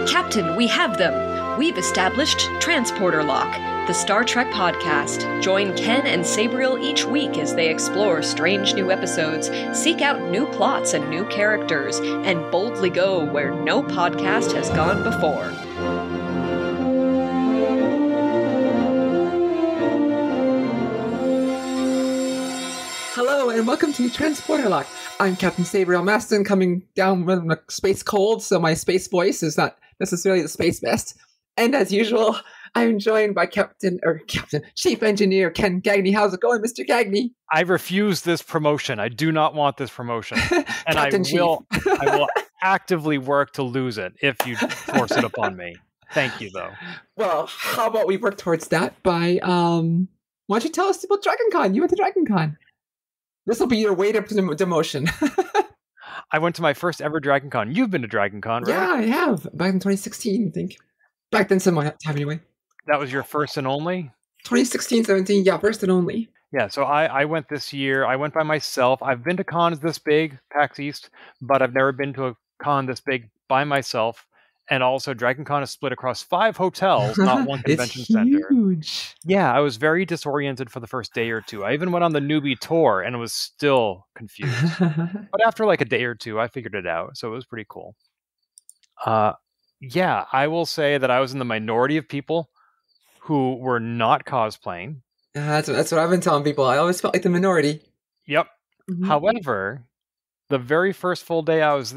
Captain, we have them! We've established Transporter Lock, the Star Trek podcast. Join Ken and Sabriel each week as they explore strange new episodes, seek out new plots and new characters, and boldly go where no podcast has gone before. Hello and welcome to Transporter Lock. I'm Captain Sabriel Maston, coming down with a space cold, so my space voice is not necessarily the space best. And as usual, I'm joined by Chief Engineer Ken Gagney. How's it going, Mr. Gagney? I refuse this promotion. I do not want this promotion. And I will actively work to lose it if you force it upon me. Thank you, though. Well, how about we work towards that by, why don't you tell us about DragonCon? You went to DragonCon. This will be your way to demotion. I went to my first ever DragonCon. You've been to DragonCon, right? Yeah, I have. Back in 2016, I think. Back then, some time anyway. That was your first and only? 2016, 17, yeah, first and only. Yeah, so I went this year. I went by myself. I've been to cons this big, PAX East, but I've never been to a con this big by myself. And also, DragonCon is split across 5 hotels, not one convention center. Huge. Yeah, I was very disoriented for the first day or two. I even went on the newbie tour and was still confused. But after like a day or two, I figured it out. So it was pretty cool. Yeah, I will say that I was in the minority of people who were not cosplaying. That's what I've been telling people. I always felt like the minority. Yep. Mm-hmm. However, the very first full day I was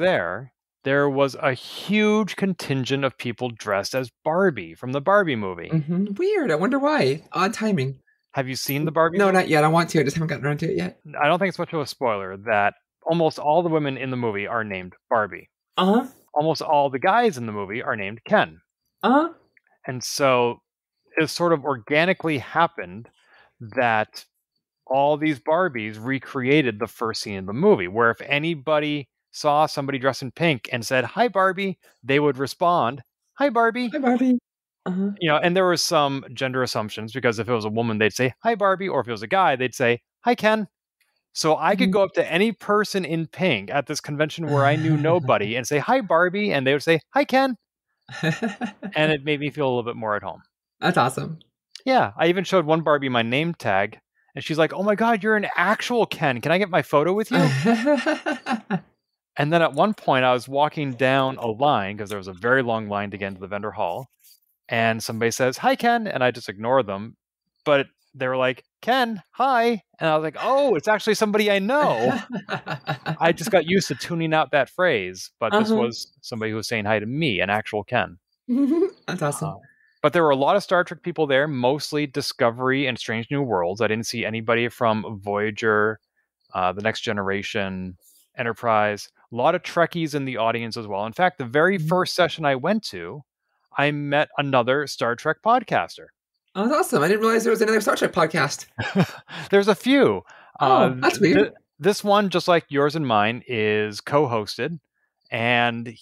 there was a huge contingent of people dressed as Barbie from the Barbie movie. Mm-hmm. Weird. I wonder why. Odd timing. Have you seen the Barbie No, movie? not yet. I want to. I just haven't gotten around to it yet. I don't think it's much of a spoiler that almost all the women in the movie are named Barbie. Uh-huh. Almost all the guys in the movie are named Ken. Uh-huh. And so it sort of organically happened that all these Barbies recreated the first scene in the movie, where if anybody saw somebody dressed in pink and said, "Hi, Barbie," they would respond, "Hi, Barbie." Hi, Barbie. Uh-huh. You know, and there was some gender assumptions, because if it was a woman, they'd say, "Hi, Barbie," or if it was a guy, they'd say, "Hi, Ken." So I could go up to any person in pink at this convention where I knew nobody and say, "Hi, Barbie," and they would say, "Hi, Ken." And it made me feel a little bit more at home. That's awesome. Yeah, I even showed one Barbie my name tag, and she's like, "Oh my God, you're an actual Ken. Can I get my photo with you?" And then at one point, I was walking down a line, because there was a very long line to get into the vendor hall, and somebody says, "Hi, Ken," and I just ignore them. But they were like, "Ken, hi." And I was like, oh, it's actually somebody I know. I just got used to tuning out that phrase, but this was somebody who was saying hi to me, an actual Ken. That's awesome. But there were a lot of Star Trek people there, mostly Discovery and Strange New Worlds. I didn't see anybody from Voyager, The Next Generation, Enterprise. A lot of Trekkies in the audience as well. In fact, the very first session I went to, I met another Star Trek podcaster. Oh, that's awesome. I didn't realize there was another Star Trek podcast. There's a few. Oh, that's weird. This one, just like yours and mine, is co-hosted. And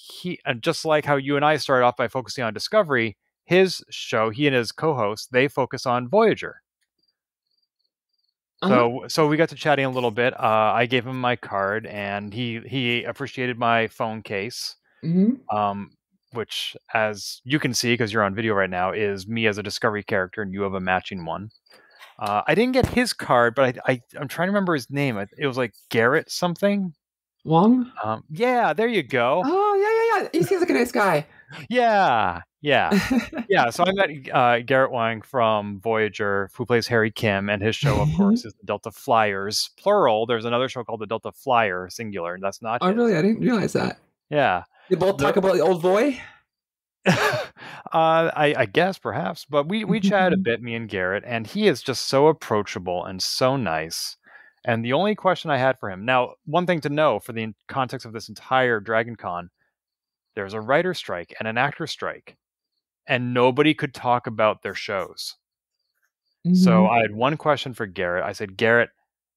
just like how you and I started off by focusing on Discovery, his show, he and his co-host, they focus on Voyager. So we got to chatting a little bit. I gave him my card, and he appreciated my phone case, which, as you can see because you're on video right now, is me as a Discovery character, and you have a matching one. I didn't get his card, but I'm trying to remember his name. It was like Garrett something. Wong? Yeah, there you go. Oh, yeah. He seems like a nice guy. Yeah. So I met Garrett Wang from Voyager, who plays Harry Kim, and his show, of course, is the Delta Flyers, plural. There's another show called the Delta Flyer, singular, and that's not. Oh, really? I didn't realize that. Yeah. They both talk about the old boy? I guess, perhaps. But we chatted a bit, me and Garrett, and he is just so approachable and so nice. And the only question I had for him... Now, one thing to know for the context of this entire DragonCon, there's a writer strike and an actor strike, and nobody could talk about their shows. So I had one question for Garrett. I said, "Garrett,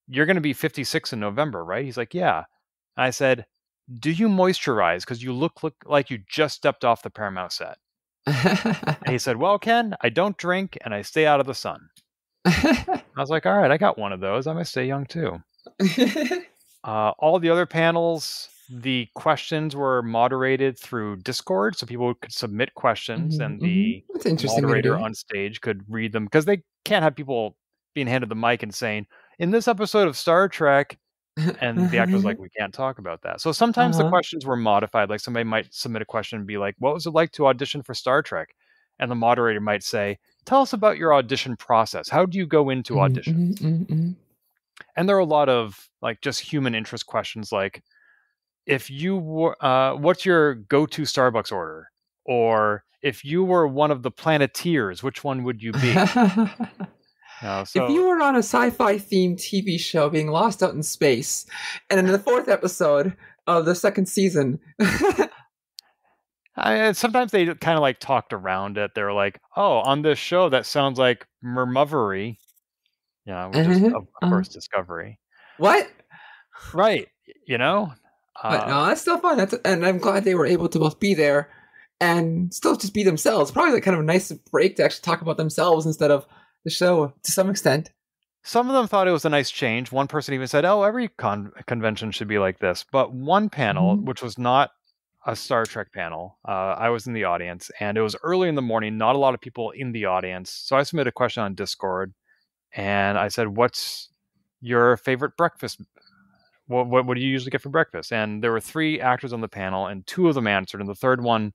you're going to be 56 in November, right?" He's like, "Yeah." And I said, "Do you moisturize? Because you look like you just stepped off the Paramount set." And he said, "Well, Ken, I don't drink and I stay out of the sun." I was like, all right, I got one of those. I'm going to stay young too. All the other panels, the questions were moderated through Discord, so people could submit questions, and the That's an interesting way to moderator do it. on stage could read them, because they can't have people being handed the mic and saying, "In this episode of Star Trek," and the actor's like, "We can't talk about that." So sometimes the questions were modified. Like somebody might submit a question and be like, "What was it like to audition for Star Trek?" And the moderator might say, "Tell us about your audition process. How do you go into audition?" And there are a lot of like just human interest questions, like, if you were, what's your go-to Starbucks order? Or if you were one of the Planeteers, which one would you be? If you were on a sci-fi themed TV show being lost out in space, and in the 4th episode of the 2nd season, sometimes they kind of like talked around it. They were like, "Oh, on this show that sounds like Mermovery," which is of course Discovery. What? Right? You know. But no, that's still fun. And I'm glad they were able to both be there and still just be themselves. Probably like kind of a nice break to actually talk about themselves instead of the show to some extent. Some of them thought it was a nice change. One person even said, "Oh, every convention should be like this." But one panel, which was not a Star Trek panel, I was in the audience, and it was early in the morning, not a lot of people in the audience. So I submitted a question on Discord, and I said, "What's your favorite breakfast? What do you usually get for breakfast?" And there were 3 actors on the panel, and 2 of them answered, and the third one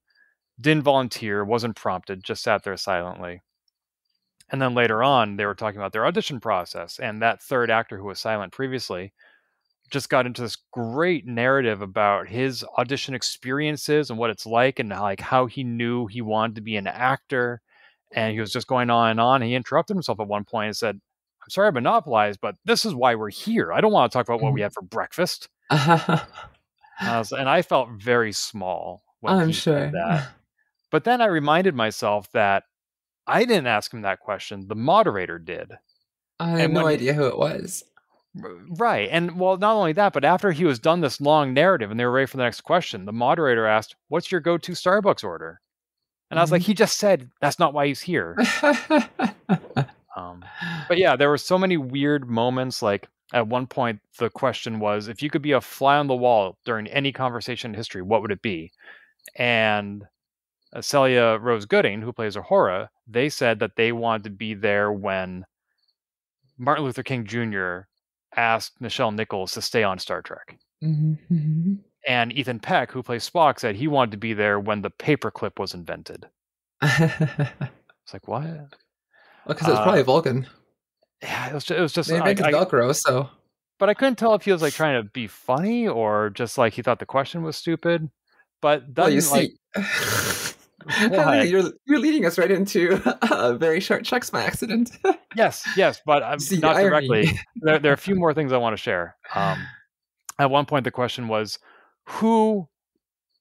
didn't volunteer, wasn't prompted, just sat there silently. And then later on, they were talking about their audition process, and that third actor who was silent previously just got into this great narrative about his audition experiences and what it's like, and like how he knew he wanted to be an actor. And he was just going on and on. And he interrupted himself at one point and said, "I'm sorry I monopolized, but this is why we're here. I don't want to talk about what we had for breakfast." And I felt very small when he said that. But then I reminded myself that I didn't ask him that question. The moderator did. I had no idea who it was. Right. And well, not only that, but after he was done this long narrative and they were ready for the next question, the moderator asked, "What's your go-to Starbucks order?" And I was like, he just said that's not why he's here. But yeah, there were so many weird moments. Like at one point, the question was, if you could be a fly on the wall during any conversation in history, what would it be? And Celia Rose Gooding, who plays Uhura, they said that they wanted to be there when Martin Luther King Jr. asked Nichelle Nichols to stay on Star Trek. And Ethan Peck, who plays Spock, said he wanted to be there when the paperclip was invented. It's like, what? Well, because it was probably Vulcan. Yeah, it was just they invented Velcro, so. But I couldn't tell if he was like trying to be funny or just like he thought the question was stupid. But that, well, you see, you're leading us right into a very short checks by accident. yes, but not directly. There are a few more things I want to share. At one point, the question was, who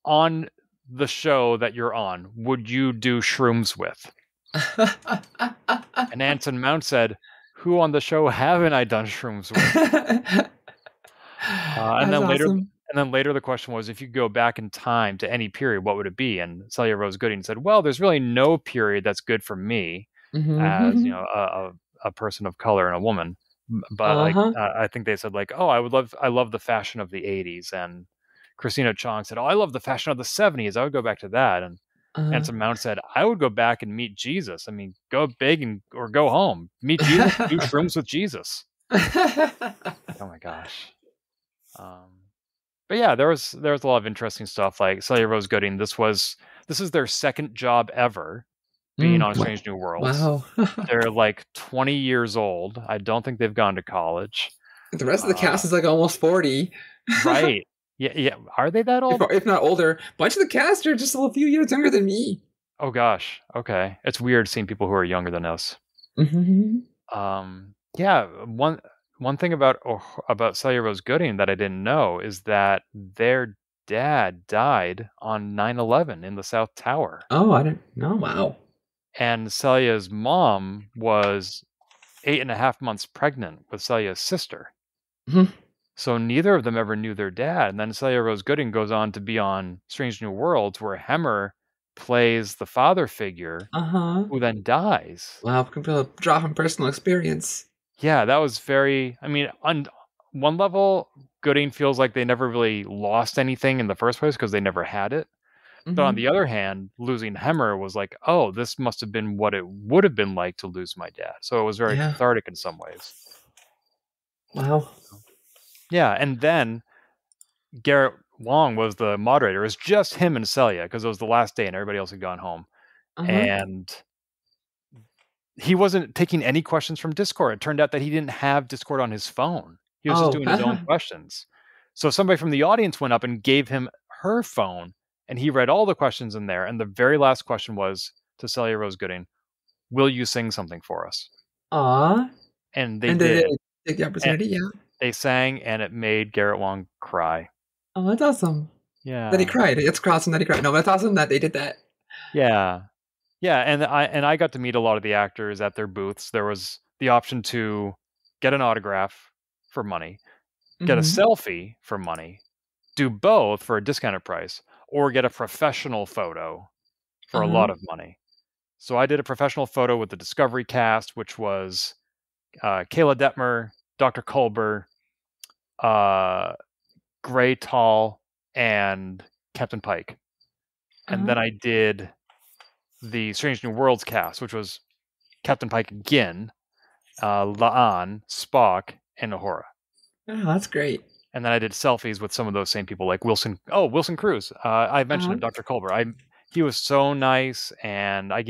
on the show that you're on would you do shrooms with? And Anson Mount said, "Who on the show haven't I done shrooms with?" And then later the question was, if you go back in time to any period, what would it be? And Celia Rose Gooding said, "Well, there's really no period that's good for me as a person of color and a woman." But I think they said like, "Oh, I love the fashion of the 80s." And Christina Chong said, "Oh, I love the fashion of the 70s. I would go back to that." And Anson Mount said, "I would go back and meet Jesus. I mean, go big or go home. Meet Jesus, do shrooms with Jesus." Oh my gosh. But yeah, there was a lot of interesting stuff. Like Celia Rose Gooding, this is their second job ever being on Strange New Worlds. Wow. They're like 20 years old. I don't think they've gone to college. The rest of the cast is like almost 40. Right. Yeah. Are they that old? If not older. A bunch of the cast are just a few years younger than me. Oh gosh. Okay. It's weird seeing people who are younger than us. Yeah. One thing about Celia Rose Gooding that I didn't know is that their dad died on 9/11 in the South Tower. Oh, I didn't know. Wow. And Celia's mom was 8.5 months pregnant with Celia's sister. So neither of them ever knew their dad. And then Celia Rose Gooding goes on to be on Strange New Worlds, where Hemmer plays the father figure who then dies. Wow, can feel a drop in personal experience. Yeah, that was very, I mean, on one level, Gooding feels like they never really lost anything in the first place because they never had it. But on the other hand, losing Hemmer was like, oh, this must have been what it would have been like to lose my dad. So it was very cathartic in some ways. Wow. Yeah, and then Garrett Wong was the moderator. It was just him and Celia because it was the last day and everybody else had gone home. And he wasn't taking any questions from Discord. It turned out that he didn't have Discord on his phone. He was just doing his own questions. So somebody from the audience went up and gave him her phone, and he read all the questions in there. And the very last question was to Celia Rose Gooding, will you sing something for us? And they did. They take the opportunity, They sang, and it made Garrett Wong cry. Oh, that's awesome. Yeah. That he cried. It's awesome that he cried. No, that's awesome that they did that. Yeah. Yeah, and I got to meet a lot of the actors at their booths. There was the option to get an autograph for money, get a selfie for money, do both for a discounted price, or get a professional photo for a lot of money. So I did a professional photo with the Discovery cast, which was Kayla Detmer, Dr. Culber, Gray Tall, and Captain Pike. And then I did the Strange New Worlds cast, which was Captain Pike again, La'an, Spock, and Uhura. Oh, that's great. And then I did selfies with some of those same people, like Wilson Cruz. I mentioned him, Dr. Culber. He was so nice, and I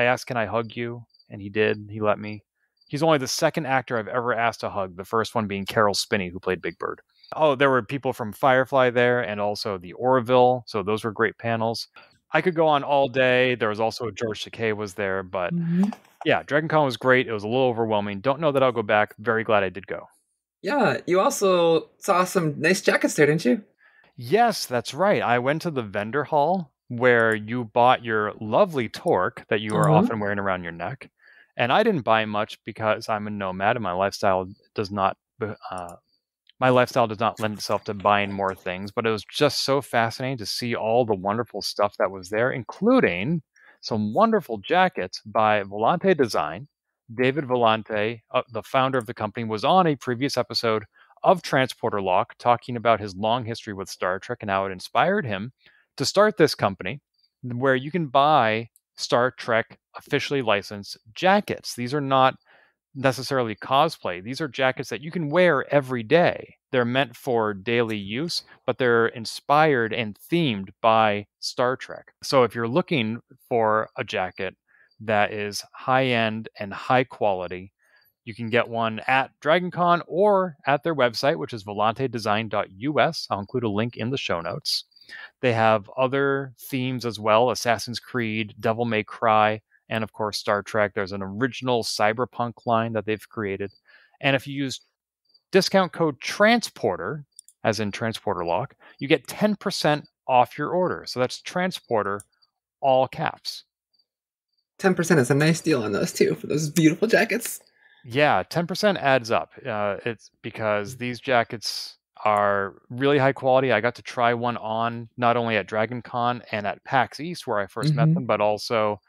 asked, can I hug you? And he did. He let me. He's only the second actor I've ever asked to hug, the first one being Carol Spinney, who played Big Bird. Oh, there were people from Firefly there, and also the Orville, so those were great panels. I could go on all day. There was also George Takei was there, but yeah, DragonCon was great. It was a little overwhelming. Don't know that I'll go back. Very glad I did go. Yeah, you also saw some nice jackets there, didn't you? Yes, that's right. I went to the vendor hall where you bought your lovely torque that you are often wearing around your neck. And I didn't buy much because I'm a nomad and my lifestyle does not lend itself to buying more things, but it was just so fascinating to see all the wonderful stuff that was there, including some wonderful jackets by Volante Design. David Volante, the founder of the company, was on a previous episode of Transporter Lock talking about his long history with Star Trek and how it inspired him to start this company where you can buy Star Trek officially licensed jackets. These are not necessarily cosplay. These are jackets that you can wear every day. They're meant for daily use, but they're inspired and themed by Star Trek. So if you're looking for a jacket that is high-end and high quality, you can get one at DragonCon or at their website, which is volantedesign.us. I'll include a link in the show notes. They have other themes as well: Assassin's Creed, Devil May Cry, and of course Star Trek. There's an original cyberpunk line that they've created. And if you use discount code TRANSPORTER, as in Transporter Lock, you get 10% off your order. So that's Transporter, all caps. 10% is a nice deal on those too, for those beautiful jackets. Yeah, 10% adds up. It's because these jackets are really high quality. I got to try one on not only at DragonCon and at PAX East, where I first met them, but also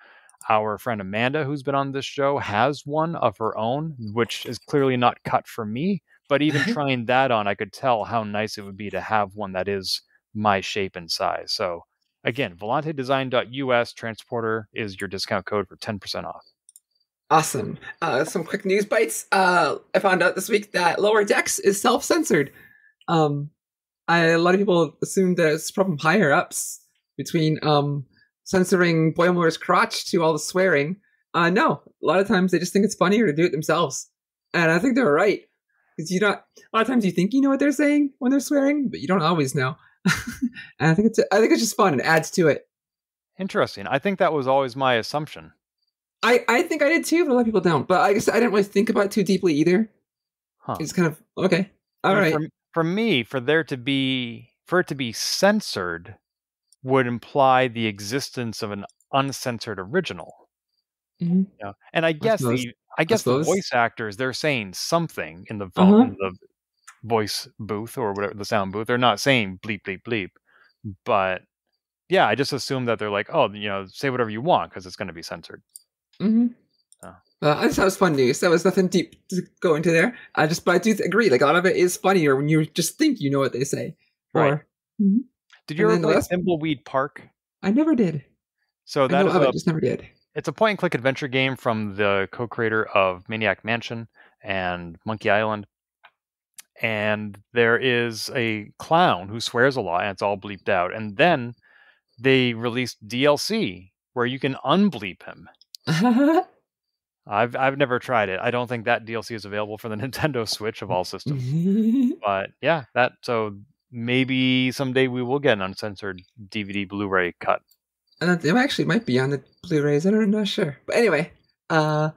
our friend Amanda, who's been on this show, has one of her own, which is clearly not cut for me. But even trying that on, I could tell how nice it would be to have one that is my shape and size. So again, volantedesign.us, Transporter is your discount code for 10% off. Awesome. Some quick news bites. I found out this week that Lower Decks is self-censored. A lot of people assume that it's from higher ups between censoring Boimler's crotch to all the swearing. No, a lot of times they just think it's funnier to do it themselves, and I think they're right, because a lot of times you think you know what they're saying when they're swearing, but you don't always know. And I think it's just fun and adds to it. Interesting. I think that was always my assumption. I think I did too, but a lot of people don't. But I guess I didn't really think about it too deeply either. It's kind of okay. All right. For me, for it to be censored would imply the existence of an uncensored original. Mm-hmm. Yeah. And I guess the voice actors, they're saying something in the voice booth or whatever, the sound booth. They're not saying bleep bleep bleep, but I just assume that they're like, oh, say whatever you want because it's going to be censored. Mm-hmm. So, I just thought it was fun news. That was nothing deep to go into there. But I do agree. Like a lot of it is funnier when you just think you know what they say. Right. Or, mm-hmm. Did you ever play Thimbleweed Park? I never did. So that I know just never did. It's a point-and-click adventure game from the co-creator of Maniac Mansion and Monkey Island. And there is a clown who swears a lot, and it's all bleeped out. And then they released DLC where you can unbleep him. I've never tried it. I don't think that DLC is available for the Nintendo Switch of all systems. But yeah, so maybe someday we will get an uncensored DVD Blu-ray cut. And it actually might be on the Blu-rays. I'm not sure. But anyway, and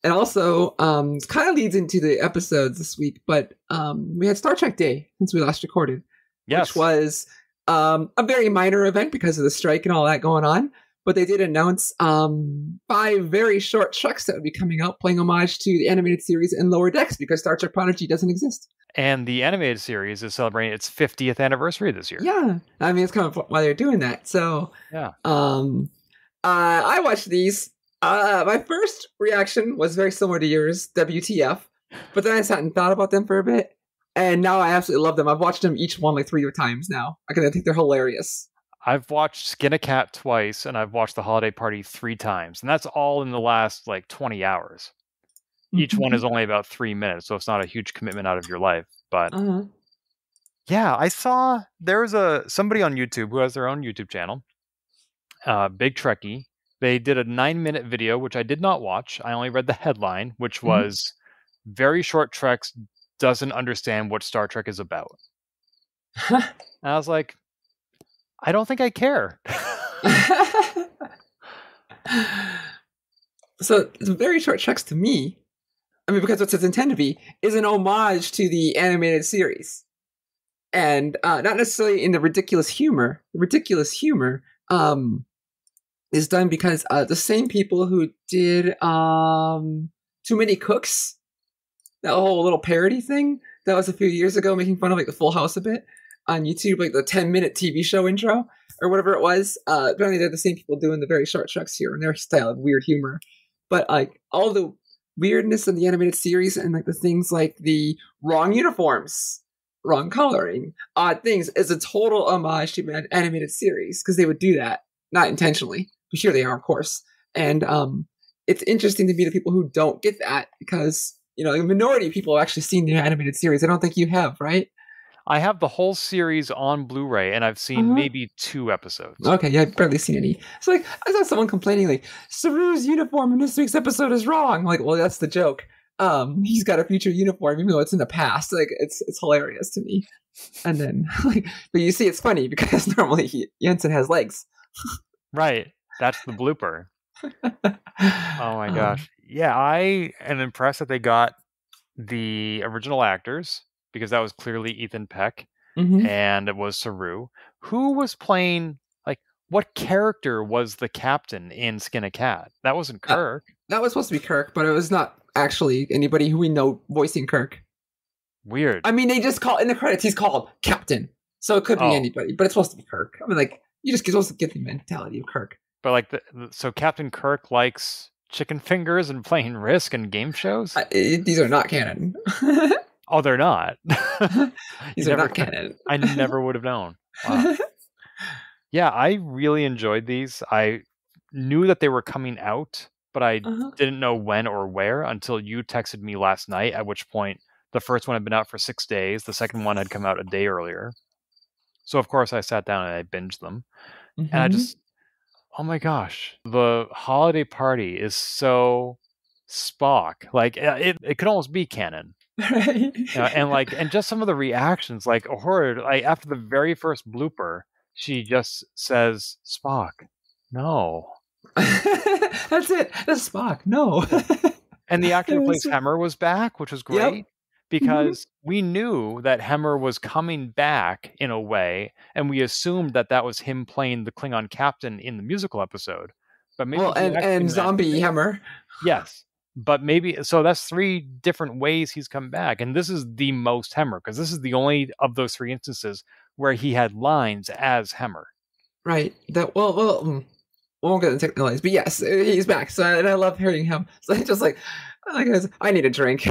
also, it kind of leads into the episodes this week, but we had Star Trek Day since we last recorded. Yes. Which was a very minor event because of the strike and all that going on. But they did announce 5 very short treks that would be coming out, playing homage to the animated series in Lower Decks because Star Trek Prodigy doesn't exist. And the animated series is celebrating its 50th anniversary this year. Yeah. I mean, it's kind of why they're doing that. So, yeah. I watched these. My first reaction was very similar to yours, WTF. But then I sat and thought about them for a bit. And now I absolutely love them. I've watched them each one like 3 times now. I think they're hilarious. I've watched Skin a Cat twice, and I've watched The Holiday Party 3 times. And that's all in the last, 20 hours. Each one is only about 3 minutes, so it's not a huge commitment out of your life. But, yeah, I saw there's somebody on YouTube who has their own YouTube channel, Big Trekkie. They did a 9-minute video, which I did not watch. I only read the headline, which was Very Short Treks Doesn't Understand What Star Trek is About. And I was like, I don't think I care. So, the Very Short Treks to me, I mean, because what it's intended to be, is an homage to the animated series. And not necessarily in the ridiculous humor. The ridiculous humor is done because the same people who did Too Many Cooks, that whole little parody thing that was a few years ago, making fun of the Full House a bit on YouTube, the 10-minute TV show intro or whatever it was. Apparently they're the same people doing the Very Short Treks here in their style of weird humor. But all the weirdness in the animated series and the things like the wrong uniforms, wrong coloring, odd things is a total homage to the animated series because they would do that, not intentionally. But here they are, of course. And it's interesting to me the people who don't get that because, the minority of people have actually seen the animated series. I don't think you have, right? I have the whole series on Blu-ray, and I've seen maybe 2 episodes. Okay, yeah, I've barely seen any. So, I saw someone complaining, Saru's uniform in this week's episode is wrong. Well, that's the joke. He's got a future uniform, even though it's in the past. It's hilarious to me. And then, but you see, it's funny because normally Jensen has legs. Right. That's the blooper. Oh my gosh. Yeah, I am impressed that they got the original actors because that was clearly Ethan Peck and it was Saru. Who was playing, what character was the captain in Skin a Cat? That wasn't Kirk. That was supposed to be Kirk, but it was not actually anybody who we know voicing Kirk. Weird. I mean, they just call, in the credits, he's called Captain. So it could be anybody, but it's supposed to be Kirk. I mean, you just supposed to get the mentality of Kirk. But so Captain Kirk likes chicken fingers and playing Risk and game shows? These are not canon. Oh, they're not. These are not canon. I never would have known. Wow. Yeah, I really enjoyed these. I knew that they were coming out, but I didn't know when or where until you texted me last night, at which point the first one had been out for 6 days. The second one had come out a day earlier. So, of course, I sat down and I binged them. And I just, oh my gosh, the holiday party is so Spock. It could almost be canon. Right. And just some of the reactions, Uhura, after the very first blooper, she just says, Spock, no. That's it. That's Spock, no. And the actor who plays Hemmer was back, which was great. Because we knew that Hemmer was coming back in a way, and we assumed that was him playing the Klingon captain in the musical episode. But maybe and zombie Hemmer. Yes. But maybe, so that's 3 different ways he's come back. And this is the most Hemmer, because this is the only of those 3 instances where he had lines as Hemmer. Right. we won't get into technicalities, but yes, he's back. So, and I love hearing him. So I just like, I need a drink.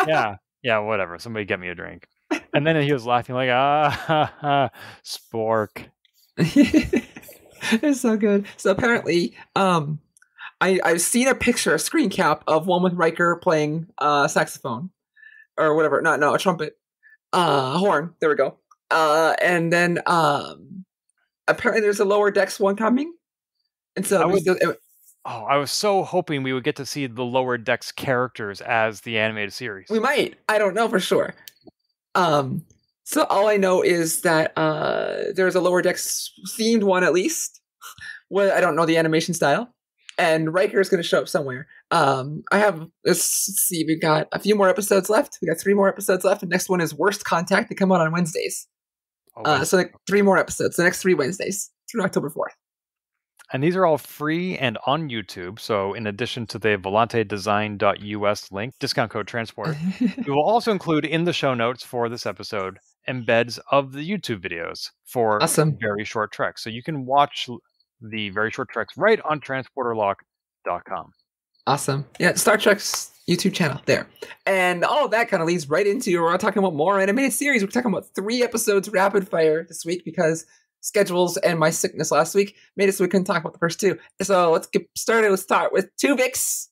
Yeah, whatever. Somebody get me a drink. And then he was laughing like, spork. It's so good. So apparently, I've seen a picture, a screen cap of one with Riker playing saxophone or whatever. No, a trumpet, horn. There we go. And then apparently there's a lower decks one coming, and so I was so hoping we would get to see the Lower Decks characters as the animated series. We might. I don't know for sure. So all I know is that there's a Lower Decks themed one at least. Well, I don't know the animation style. And Riker is going to show up somewhere. Let's see, we got a few more episodes left. We got 3 more episodes left. The next one is Worst Contact. They come out on Wednesdays. So like 3 more episodes. The next 3 Wednesdays through October 4th. And these are all free and on YouTube. So in addition to the volantedesign.us link, discount code transport, we will also include in the show notes for this episode embeds of the YouTube videos for very short treks. So you can watch the very short treks right on transporterlock.com. Awesome. Yeah, Star Trek's YouTube channel there. And all of that kind of leads right into, we're talking about more animated series. We're talking about 3 episodes rapid fire this week because schedules and my sickness last week made it so we couldn't talk about the first 2. So let's get started. Let's start with Tuvix.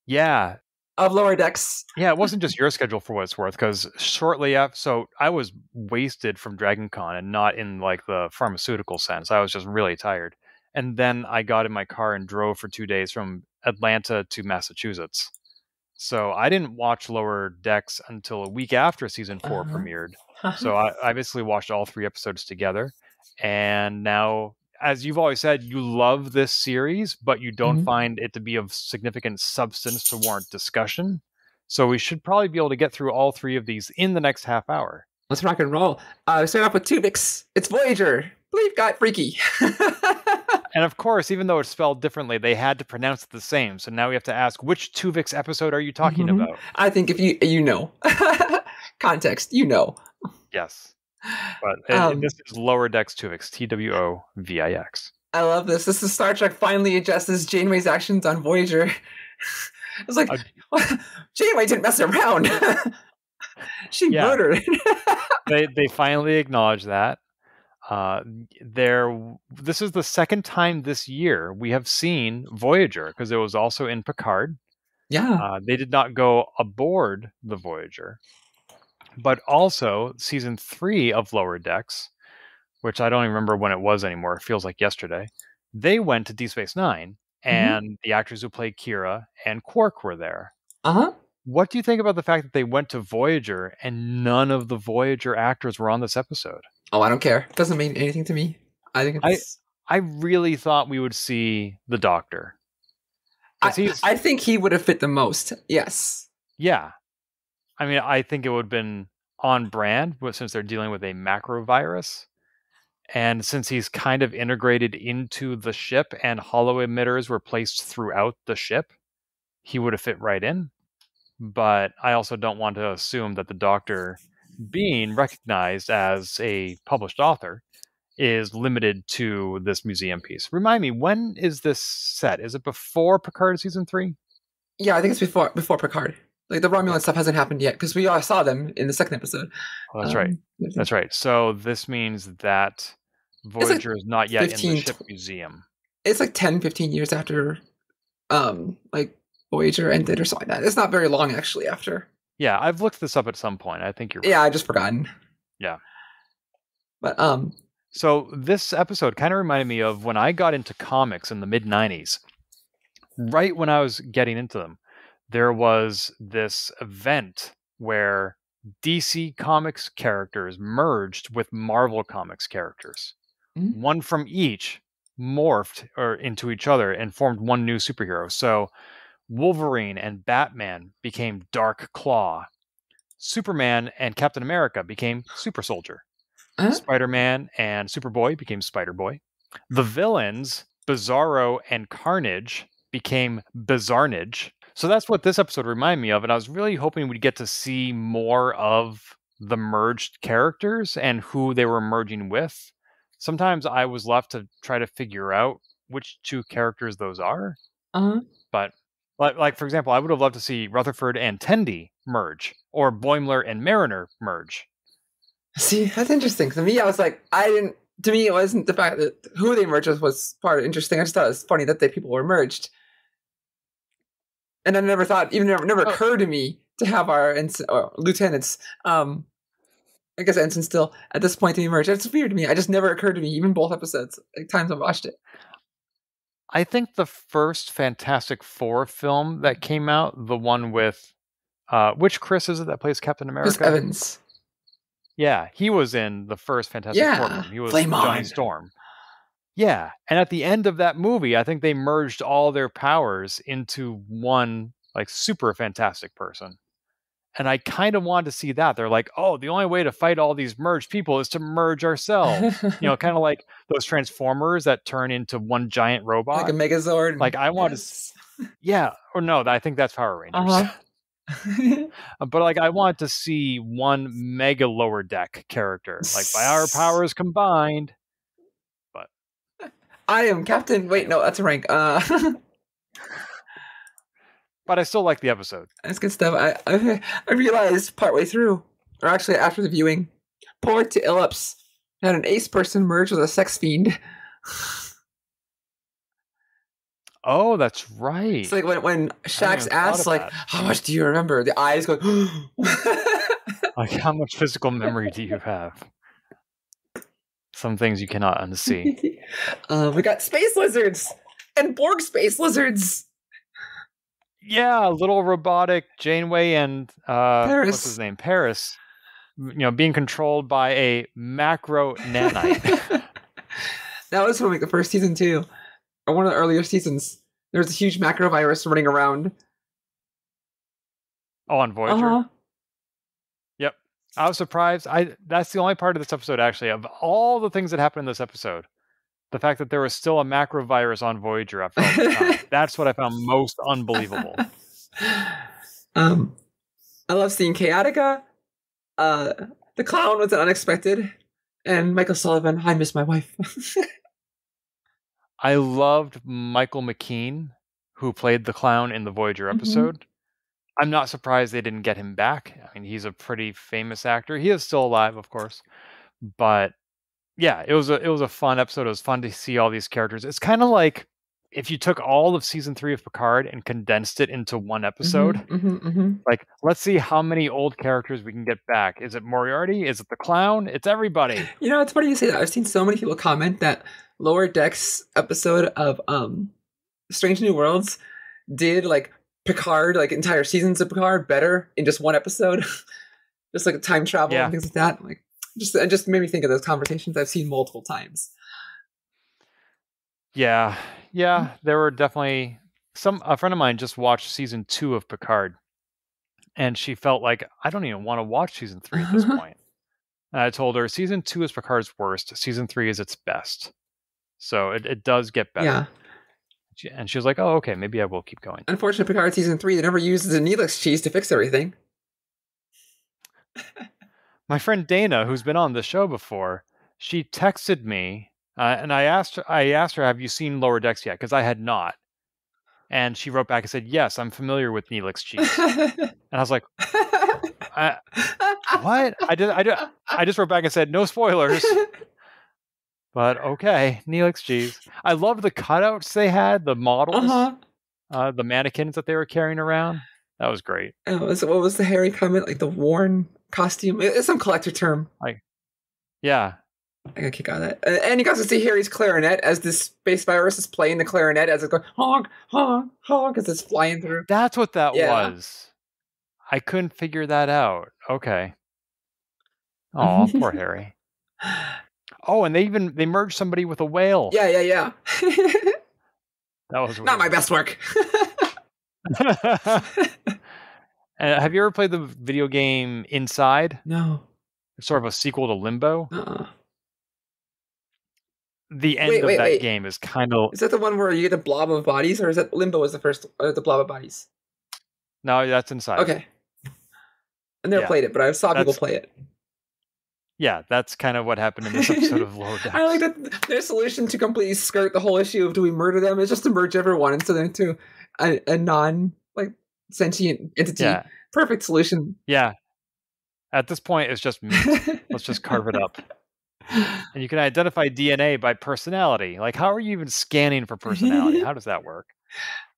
Yeah. Of Lower Decks. Yeah, it wasn't just your schedule for what it's worth, because shortly after, so I was wasted from Dragon Con, and not in like the pharmaceutical sense. I was just really tired. And then I got in my car and drove for 2 days from Atlanta to Massachusetts. So I didn't watch Lower Decks until a week after season 4 premiered. So I basically watched all 3 episodes together. And now, as you've always said, you love this series, but you don't find it to be of significant substance to warrant discussion. So we should probably be able to get through all 3 of these in the next half hour. Let's rock and roll. We start off with Tuvix. It's Voyager. Believe got freaky. And of course, even though it's spelled differently, they had to pronounce it the same. So now we have to ask, which Tuvix episode are you talking about? I think if you know. Context, you know. Yes. But this is Lower Decks Tuvix, TWOVIX. I love this. This is Star Trek finally adjusts Janeway's actions on Voyager. It's like, Janeway didn't mess around. She murdered. They finally acknowledge that. This is the second time this year we have seen Voyager, because it was also in Picard. Yeah. They did not go aboard the Voyager. But also, season 3 of Lower Decks, which I don't even remember when it was anymore. It feels like yesterday. They went to Deep Space Nine, and the actors who played Kira and Quark were there. What do you think about the fact that they went to Voyager and none of the Voyager actors were on this episode? Oh, I don't care. It doesn't mean anything to me. I think it's... I really thought we would see the Doctor. I think he would have fit the most. Yes. Yeah. I mean, I think it would have been on brand, since they're dealing with a macro virus. And since he's kind of integrated into the ship and hollow emitters were placed throughout the ship, he would have fit right in. But I also don't want to assume that the Doctor, being recognized as a published author, is limited to this museum piece. Remind me, when is this set? Is it before Picard season 3? Yeah, I think it's before Picard. Like, the Romulan stuff hasn't happened yet, because we all saw them in the second episode. Oh, that's right. That's right. So this means that Voyager is not yet in the ship museum. It's like 10, 15 years after like Voyager ended or something like that. It's not very long, actually, after. Yeah, I've looked this up at some point. I think you're right. Yeah, I've just forgotten. Yeah. But so this episode kind of reminded me of when I got into comics in the mid-90s. Right when I was getting into them, there was this event where DC Comics characters merged with Marvel Comics characters. One from each morphed into each other and formed one new superhero. So Wolverine and Batman became Dark Claw. Superman and Captain America became Super Soldier. Spider-Man and Superboy became Spider-Boy. The villains, Bizarro and Carnage, became Bizarnage. So that's what this episode reminded me of, and I was really hoping we'd get to see more of the merged characters and who they were merging with. Sometimes I was left to try to figure out which two characters those are. Uh-huh. But like for example, I would have loved to see Rutherford and Tendi merge, or Boimler and Mariner merge. See, that's interesting. To me, I was like, to me, it wasn't the fact that who they merged with was part of interesting. I just thought it was funny that people were merged. And I never thought, never occurred to me to have our lieutenants, I guess ensign still, at this point to be merged. It's weird to me. It just never occurred to me, even both episodes, like times I've watched it. I think the first Fantastic Four film that came out, the one with, which Chris is it that plays Captain America? Chris Evans. Yeah, he was in the first Fantastic Four film. He was Johnny Storm. Yeah, and at the end of that movie, I think they merged all their powers into one, like, super fantastic person. And I kind of wanted to see that. They're like, oh, the only way to fight all these merged people is to merge ourselves. Kind of like those Transformers that turn into one giant robot. Like a Megazord. Like, I want to... Yeah, or no, I think that's Power Rangers. Uh-huh. But, like, I want to see one mega lower deck character. Like, by our powers combined... I am Captain. Wait, no, that's a rank. But I still like the episode. That's good stuff. I realized partway through, or actually after the viewing, poor to Illips had an ace person merge with a sex fiend. Oh, that's right. It's like when Shax asks, like, how much do you remember? The eyes go... Like, how much physical memory do you have? Some things you cannot unsee. We got space lizards and Borg space lizards. Yeah, little robotic Janeway and Paris. What's his name? Paris. Being controlled by a macro nanite. That was from like the first season too, or one of the earlier seasons. There was a huge macro virus running around. Oh, on Voyager. Uh-huh. Yep. I was surprised. That's the only part of this episode, actually, of all the things that happened in this episode. The fact that there was still a macro virus on Voyager after all the time. That's what I found most unbelievable. I love seeing Chaotica. The clown was unexpected. And Michael Sullivan, I miss my wife. I loved Michael McKean, who played the clown in the Voyager episode. Mm-hmm. I'm not surprised they didn't get him back. I mean, he's a pretty famous actor. He is still alive, of course. But yeah, it was a fun episode. It was fun to see all these characters. It's kind of like if you took all of season 3 of Picard and condensed it into one episode. Like, let's see how many old characters we can get back. Is it Moriarty? Is it the clown? It's everybody. It's funny you say that. I've seen so many people comment that Lower Decks episode of Strange New Worlds did like Picard, like entire seasons of Picard better in just one episode. Just like time travel and things like that. Like, it just made me think of those conversations I've seen multiple times. Yeah, there were definitely a friend of mine just watched season 2 of Picard, and she felt like, I don't even want to watch season 3 at this point. And I told her, season 2 is Picard's worst, season 3 is its best. So it does get better. Yeah. And she was like, oh, okay, maybe I will keep going. Unfortunately, Picard season 3, they never used the Neelix cheese to fix everything. My friend Dana, who's been on the show before, she texted me, and I asked her, have you seen Lower Decks yet? Because I had not. And she wrote back and said, yes, I'm familiar with Neelix cheese. And I was like, what? I just wrote back and said, no spoilers. But okay, Neelix cheese. I love the cutouts they had, the models, the mannequins that they were carrying around. That was great. What was the Harry comment? Like the worn costume? It's some collector term. Yeah. I got a kick out of that. And you got to see Harry's clarinet as this space virus is playing the clarinet as it's going honk, honk, honk as it's flying through. That's what that was. I couldn't figure that out. Okay. Oh, poor Harry. Oh, and they merged somebody with a whale. Yeah. That was weird. Not my best work. Have you ever played the video game Inside? No. It's sort of a sequel to Limbo. Uh-uh. The end of that game is kind of... Is that the one where you get a blob of bodies, or is that Limbo was the first, the blob of bodies? No, that's Inside. Okay. I never played it, but I saw people play it. Yeah, that's kind of what happened in this episode of Lower Decks. I like that their solution to completely skirt the whole issue of do we murder them is just to merge everyone into a non like sentient entity. Yeah. Perfect solution. Yeah. At this point, it's just meat. Let's just carve it up. And you can identify DNA by personality. Like, how are you even scanning for personality? How does that work?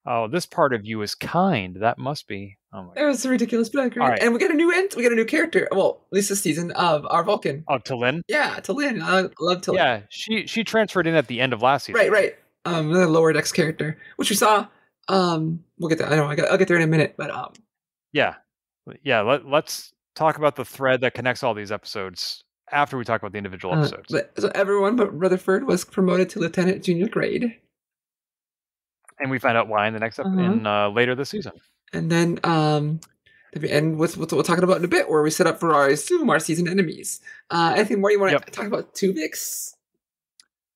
Oh, this part of you is kind. That must be. Oh my It was ridiculous, but great. Right. And we get a new character. Well, at least this season of our Vulcan. Oh, T'Lyn? Yeah, T'Lyn. I love T'Lyn. Yeah, she transferred in at the end of last season. Right. Another Lower Decks character, which we saw. We'll get there. I know. I'll get there in a minute, but Yeah. Let's talk about the thread that connects all these episodes after we talk about the individual episodes. So everyone but Rutherford was promoted to lieutenant junior grade, and we find out why in the next in later this season. And then we end with what we're talking about in a bit, where we set up for our season enemies. Anything more you want to talk about Tuvix?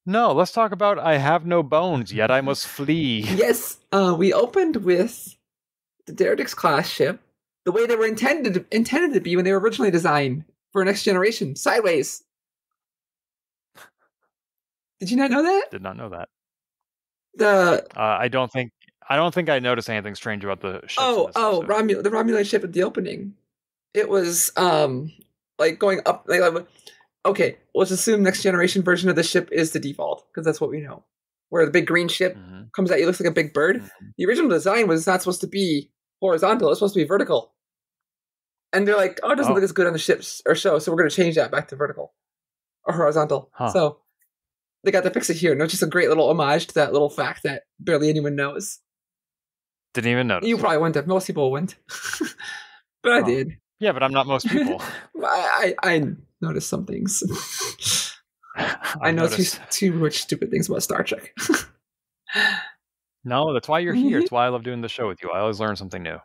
No, let's talk about I have no bones, yet I must flee. Yes, we opened with the Deredix class ship, the way they were intended to be when they were originally designed for Next Generation, sideways. Did you not know that? Did not know that. The I don't think I noticed anything strange about the ships. The Romulan ship at the opening. It was like going up. Okay, let's assume Next Generation version of the ship is the default because that's what we know. Where the big green ship comes at you, looks like a big bird. The original design was not supposed to be horizontal; it's supposed to be vertical. And they're like, "Oh, it doesn't look as good on the ships or show, so we're going to change that back to vertical or horizontal." So they got to fix it here. And it's just a great little homage to that little fact that barely anyone knows. Didn't even notice. You probably wouldn't have. Most people wouldn't. But I did. Yeah, but I'm not most people. I noticed some things. I know too much stupid things about Star Trek. No, that's why you're here. It's why I love doing the show with you. I always learn something new.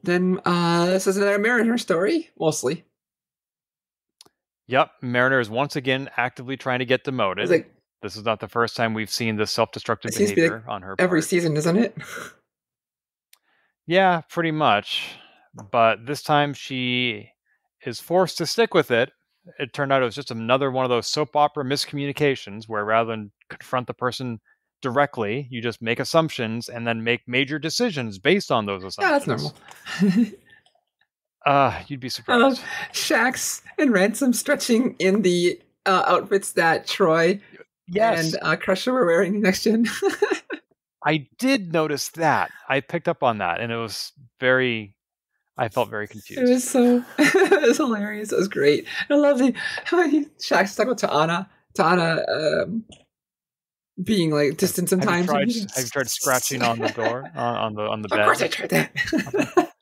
Then this is another Mariner story, mostly. Yep, Mariner is once again actively trying to get demoted. This is not the first time we've seen this self-destructive behavior on her part. Every season, isn't it? Yeah, pretty much. But this time she is forced to stick with it. It turned out it was just another one of those soap opera miscommunications where rather than confront the person directly, you just make assumptions and then make major decisions based on those assumptions. Yeah, that's normal. You'd be surprised. Shax and Ransom stretching in the outfits that Troy and Crusher were wearing next gen. I did notice that. I picked up on that, and it was I felt very confused. It was it was hilarious. It was great. I love how Shax's talking about Ta'ana being like distant sometimes. Have you tried scratching on the door on the bed? Of course, I tried that.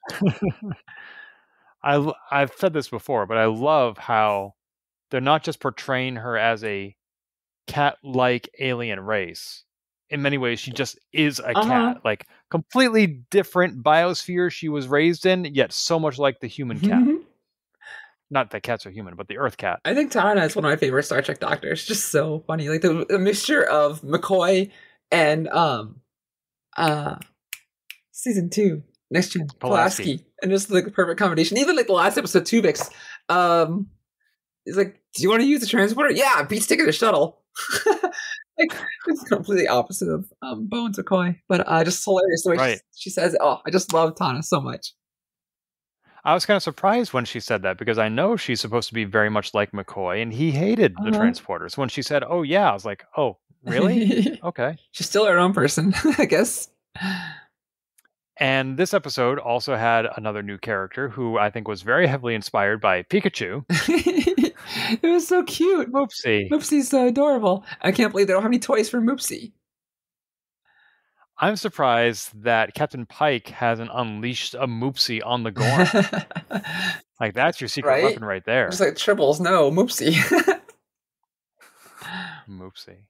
I've said this before, but I love how they're not just portraying her as a cat-like alien race. In many ways, she just is a cat. Like, completely different biosphere she was raised in, yet so much like the human cat. Not that cats are human, but the Earth cat. I think Ta'ana is one of my favorite Star Trek doctors. Just so funny. Like, the mixture of McCoy and season 2, Next Gen, Pulaski. And just like the perfect combination. Even like the last episode, Tuvix, he's like, "Do you want to use the transporter?" "Yeah, beats taking the shuttle." Like, it's completely opposite of Bones McCoy, but just hilarious the way she says it. Oh, I just love Ta'ana so much. I was kind of surprised when she said that because I know she's supposed to be very much like McCoy, and he hated the transporters. When she said, "Oh yeah," I was like, "Oh, really? Okay." She's still her own person, I guess. And this episode also had another new character who I think was very heavily inspired by Pikachu. It was so cute. Moopsie. Moopsie's so adorable. I can't believe they don't have any toys for Moopsie. I'm surprised that Captain Pike hasn't unleashed a Moopsie on the Gorn. Like, that's your secret weapon right there. Just like Tribbles, no, Moopsie. Moopsie.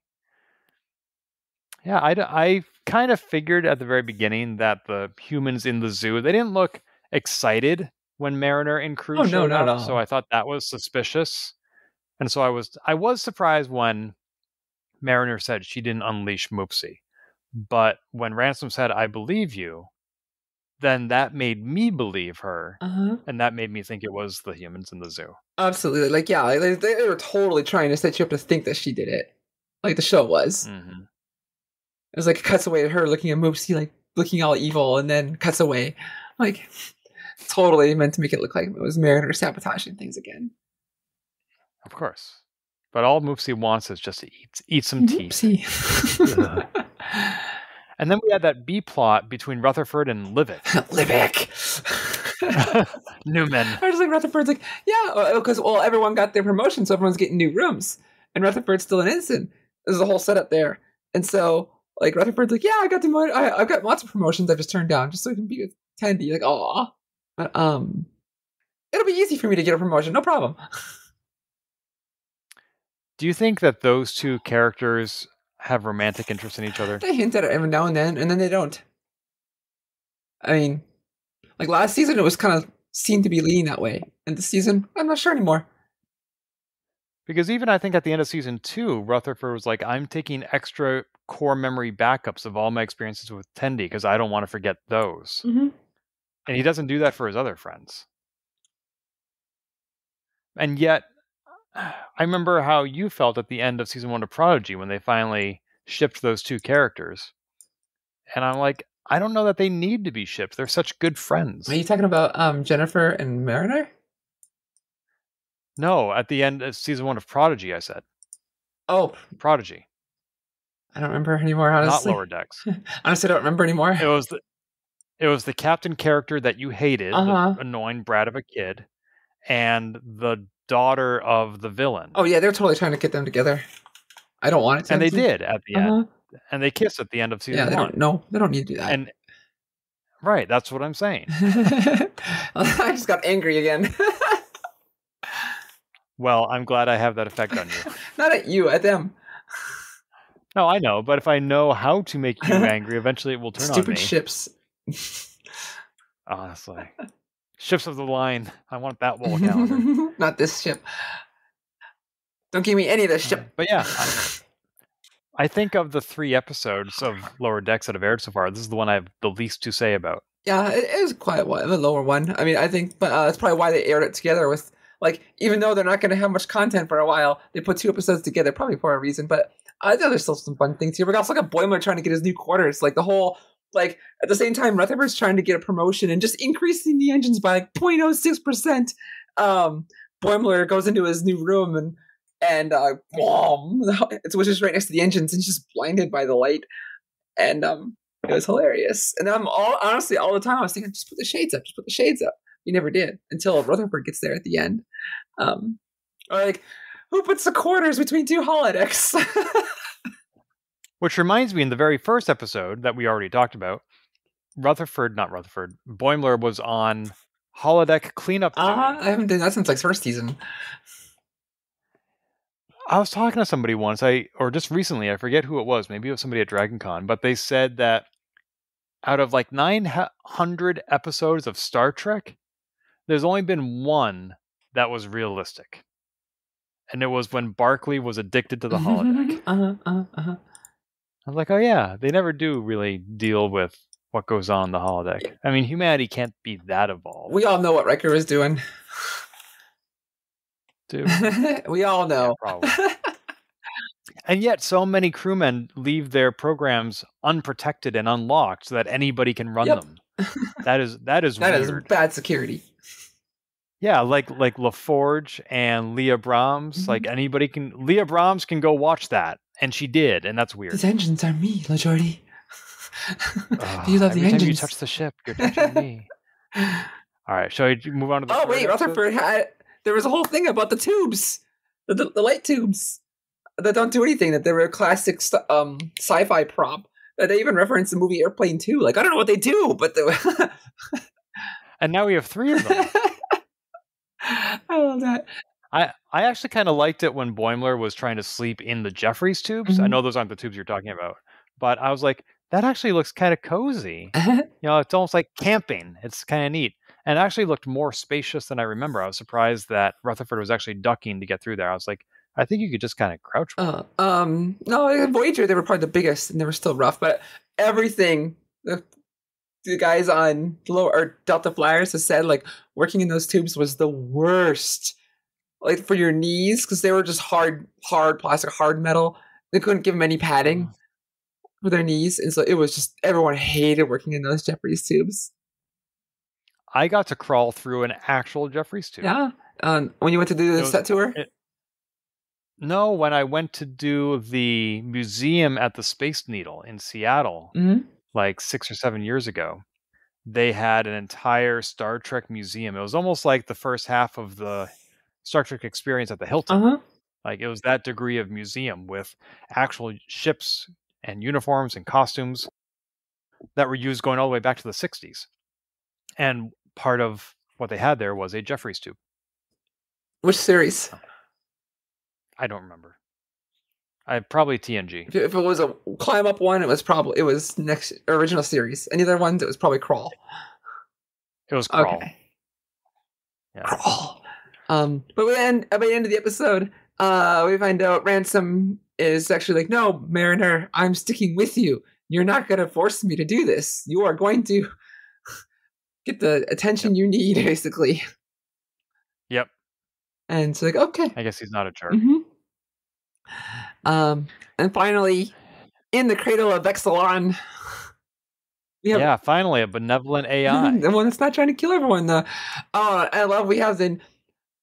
Yeah, I kind of figured at the very beginning that the humans in the zoo, they didn't look excited when Mariner and crew showed up, so I thought that was suspicious. And so I was surprised when Mariner said she didn't unleash Moopsie. But when Ransom said, "I believe you," then that made me believe her, Uh-huh. and that made me think it was the humans in the zoo. Absolutely. Like, yeah, like, they were totally trying to set you up to think that she did it. Like the show was. Mm-hmm. It was like it cuts away to her looking at Moopsie, like looking all evil, and then cuts away. Like, totally meant to make it look like it was Mariner sabotaging things again. Of course. But all Moopsie wants is just to eat some teeth. Moopsie. And then we had that B plot between Rutherford and Livick. Livick. Newman. I was like, Rutherford's like, yeah, because everyone got their promotion, so everyone's getting new rooms, and Rutherford's still an ensign. There's a whole setup there, and so like Rutherford's like, yeah, I got I got lots of promotions I just turned down just so I can be with Tandy. Like, aw, but it'll be easy for me to get a promotion, no problem. Do you think that those two characters have romantic interest in each other? They hint at it every now and then they don't. I mean, like last season, it was kind of seemed to be leaning that way, and this season, I'm not sure anymore. Because even I think at the end of season 2, Rutherford was like, I'm taking extra core memory backups of all my experiences with Tendi because I don't want to forget those. Mm-hmm. And he doesn't do that for his other friends. And yet, I remember how you felt at the end of season 1 of Prodigy when they finally shipped those two characters. And I'm like, I don't know that they need to be shipped. They're such good friends. Are you talking about Jennifer and Mariner? No, at the end of season 1 of Prodigy, I said. Oh. Prodigy. I don't remember anymore, honestly. Not Lower Decks. Honestly, I don't remember anymore. It was the captain character that you hated, the annoying brat of a kid, and the daughter of the villain. Oh, yeah, they're totally trying to get them together. I don't want it to. And they did at the end. And they kissed at the end of season 1. They don't need to do that. And right, that's what I'm saying. I just got angry again. Well, I'm glad I have that effect on you. Not at you, at them. No, I know, but if I know how to make you angry, eventually it will turn on me. Stupid ships. Honestly. Ships of the line. I want that wall calendar. Not this ship. Don't give me any of this ship. But yeah, I think of the 3 episodes of Lower Decks that have aired so far, this is the one I have the least to say about. Yeah, it is quite a lower one. I mean, I think, but that's probably why they aired it together with, like, even though they're not going to have much content for a while, they put 2 episodes together, probably for a reason. But I think there's still some fun things here. We also got Boimler trying to get his new quarters. Like, the whole, like, at the same time, Rutherford's trying to get a promotion and just increasing the engines by, like, 0.06%. Boimler goes into his new room and boom, which is right next to the engines, and he's just blinded by the light. And it was hilarious. And I'm honestly, all the time I was thinking, just put the shades up, just put the shades up. You never did until Rutherford gets there at the end. Or like, who puts the quarters between 2 holodecks? Which reminds me, in the very first episode that we already talked about, Boimler was on holodeck cleanup duty. I haven't done that since like first season. I was talking to somebody once, or just recently, I forget who it was, maybe it was somebody at DragonCon, but they said that out of like 900 episodes of Star Trek, there's only been one that was realistic. And it was when Barclay was addicted to the holodeck. I was like, oh yeah, they never do really deal with what goes on in the holodeck. I mean, humanity can't be that evolved. We all know what Riker is doing. Dude. We all know. Yeah, probably. And yet so many crewmen leave their programs unprotected and unlocked so that anybody can run them. That is weird. That is bad security. Yeah, like LaForge and Leah Brahms. Like anybody can. Leah Brahms can go watch that, and she did, and that's weird. These engines are me, LaJordy. Do you love the engines? Every time you touch the ship, you're touching me. All right, shall we move on to the? Oh wait, Rutherford had. There was a whole thing about the tubes, the light tubes that don't do anything. That they were a classic sci-fi prop. That they even referenced the movie Airplane 2. Like, I don't know what they do, but and now we have 3 of them. I love that. I actually kind of liked it when Boimler was trying to sleep in the Jeffries tubes. I know those aren't the tubes you're talking about, but I was like, that actually looks kind of cozy. You know, it's almost like camping. It's kind of neat. And it actually looked more spacious than I remember. I was surprised that Rutherford was actually ducking to get through there. I was like, I think you could just kind of crouch. No, in Voyager, they were probably the biggest, and they were still rough, but everything, the guys on low or Delta Flyers have said like working in those tubes was the worst, like for your knees, because they were just hard plastic, hard metal. They couldn't give them any padding for their knees, and so it was just everyone hated working in those Jeffries tubes. I got to crawl through an actual Jeffries tube. Yeah, when you went to do the set tour. No, when I went to do the museum at the Space Needle in Seattle, like 6 or 7 years ago, they had an entire Star Trek museum. It was almost like the first half of the Star Trek experience at the Hilton. Like it was that degree of museum with actual ships and uniforms and costumes that were used going all the way back to the 60s. And part of what they had there was a Jeffries tube. Which series? I don't remember. Probably TNG. If it was a climb up one, it was next original series. Any other ones, it was probably Crawl. It was Crawl. Okay. Yeah. Crawl. But by the end of the episode, we find out Ransom is actually like, no, Mariner, I'm sticking with you. You're not going to force me to do this. You are going to get the attention you need, basically. Yep. And it's like, okay. I guess he's not a jerk. And finally, in the cradle of Exelon, finally a benevolent AI. The one that's not trying to kill everyone. I love we have a